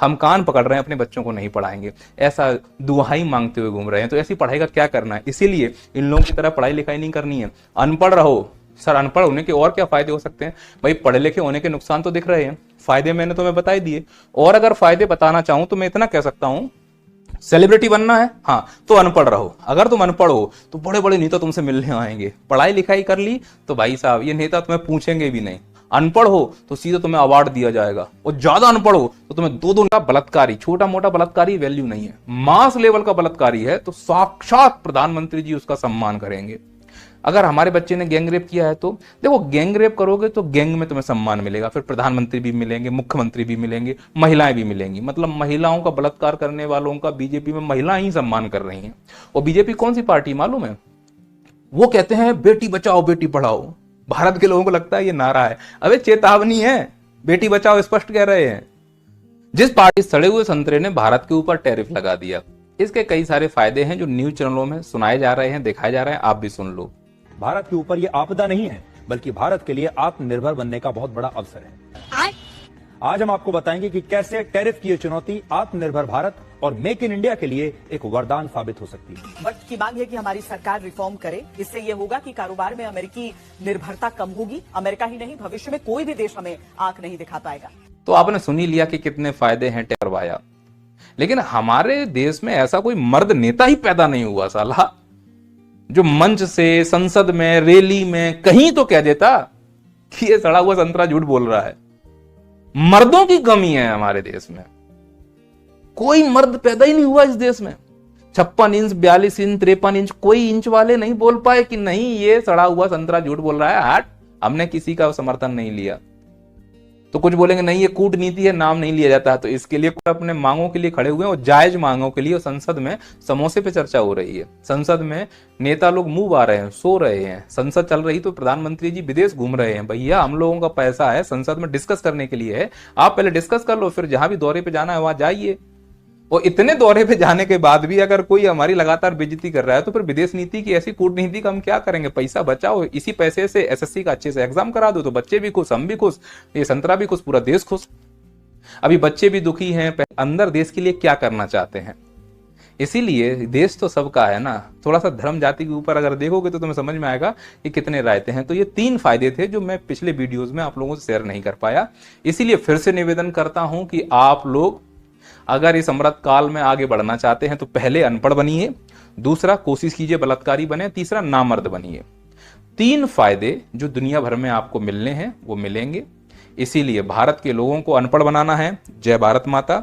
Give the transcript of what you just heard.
हम कान पकड़ रहे हैं, अपने बच्चों को नहीं पढ़ाएंगे, ऐसा दुहाई मांगते हुए घूम रहे हैं। तो ऐसी पढ़ाई का क्या करना है? इसीलिए इन लोगों की तरह पढ़ाई लिखाई नहीं करनी है, अनपढ़ रहो। सर अनपढ़ होने के और क्या फायदे हो सकते हैं? भाई पढ़े लिखे होने के नुकसान तो दिख रहे हैं, फायदे मैंने तुम्हें बता ही दिए। और अगर फायदे बताना चाहूं तो मैं इतना कह सकता हूं, सेलिब्रिटी बनना है, हाँ तो अनपढ़ रहो। अगर तुम अनपढ़ हो तो बड़े बड़े नेता तुमसे मिलने आएंगे। पढ़ाई लिखाई कर ली तो भाई साहब ये नेता तुम्हें पूछेंगे भी नहीं। अनपढ़ हो तो सीधे तुम्हें अवार्ड दिया जाएगा, और ज्यादा अनपढ़ हो तो तुम्हें दो दो का बलात्कारी, छोटा मोटा बलात्कारी वैल्यू नहीं है, मास लेवल का बलात्कारी है तो साक्षात प्रधानमंत्री जी उसका सम्मान करेंगे। अगर हमारे बच्चे ने गैंग रेप किया है तो देखो, गैंग रेप करोगे तो गैंग में तुम्हें सम्मान मिलेगा, फिर प्रधानमंत्री भी मिलेंगे, मुख्यमंत्री भी मिलेंगे, महिलाएं भी मिलेंगी। मतलब महिलाओं का बलात्कार करने वालों का बीजेपी में महिलाएं ही सम्मान कर रही हैं। और बीजेपी कौन सी पार्टी मालूम है? वो कहते हैं बेटी बचाओ बेटी पढ़ाओ। भारत के लोगों को लगता है ये नारा है, अबे चेतावनी है, बेटी बचाओ स्पष्ट कह रहे हैं। जिस पार्टी सड़े हुए संतरे ने भारत के ऊपर टैरिफ लगा दिया, इसके कई सारे फायदे हैं जो न्यूज चैनलों में सुनाए जा रहे हैं, दिखाए जा रहे हैं, आप भी सुन लो। भारत के ऊपर ये आपदा नहीं है, बल्कि भारत के लिए आत्मनिर्भर बनने का बहुत बड़ा अवसर है। आज हम आपको बताएंगे कि कैसे टैरिफ की ये चुनौती आत्मनिर्भर भारत और मेक इन इंडिया के लिए एक वरदान साबित हो सकती है। वक्त की मांग है कि हमारी सरकार रिफॉर्म करे। इससे ये होगा कि कारोबार में अमेरिकी निर्भरता कम होगी। अमेरिका ही नहीं, भविष्य में कोई भी देश हमें आंख नहीं दिखा पाएगा। तो आपने सुन ही लिया कि कितने फायदे हैं टैरिफ। लेकिन हमारे देश में ऐसा कोई मर्द नेता ही पैदा नहीं हुआ साला, जो मंच से, संसद में, रैली में कहीं तो कह देता कि ये सड़ा हुआ संतरा झूठ बोल रहा है। मर्दों की कमी है हमारे देश में, कोई मर्द पैदा ही नहीं हुआ इस देश में। 56 इंच, 42 इंच, 53 इंच, कोई इंच वाले नहीं बोल पाए कि नहीं ये सड़ा हुआ संतरा झूठ बोल रहा है। हट, हमने किसी का समर्थन नहीं लिया। तो कुछ बोलेंगे नहीं ये कूटनीति है, नाम नहीं लिया जाता। तो इसके लिए अपने मांगों के लिए खड़े हुए हैं, और जायज मांगों के लिए। संसद में समोसे पे चर्चा हो रही है, संसद में नेता लोग मुंह बा रहे हैं, सो रहे हैं। संसद चल रही तो प्रधानमंत्री जी विदेश घूम रहे हैं। भैया हम लोगों का पैसा है संसद में डिस्कस करने के लिए है, आप पहले डिस्कस कर लो, फिर जहां भी दौरे पे जाना है वहां जाइए। और इतने दौरे पे जाने के बाद भी अगर कोई हमारी लगातार बेइज्जती कर रहा है तो फिर विदेश नीति की ऐसी कूटनीति का हम क्या करेंगे? पैसा बचाओ, इसी पैसे से एसएससी का अच्छे से एग्जाम करा दो तो बच्चे भी खुश, हम भी खुश, ये संतरा भी खुश, पूरा देश खुश। अभी बच्चे भी दुखी हैं, अंदर देश के लिए क्या करना चाहते हैं। इसीलिए देश तो सबका है ना, थोड़ा सा धर्म जाति के ऊपर अगर देखोगे तो तुम्हें समझ में आएगा कि कितने रायते हैं। तो ये 3 फायदे थे जो मैं पिछले वीडियोज में आप लोगों से शेयर नहीं कर पाया। इसीलिए फिर से निवेदन करता हूं कि आप लोग अगर इस अमृत काल में आगे बढ़ना चाहते हैं तो पहले अनपढ़ बनिए, दूसरा कोशिश कीजिए बलात्कारी बने, तीसरा नामर्द बनिए। 3 फायदे जो दुनिया भर में आपको मिलने हैं वो मिलेंगे। इसीलिए भारत के लोगों को अनपढ़ बनाना है। जय भारत माता।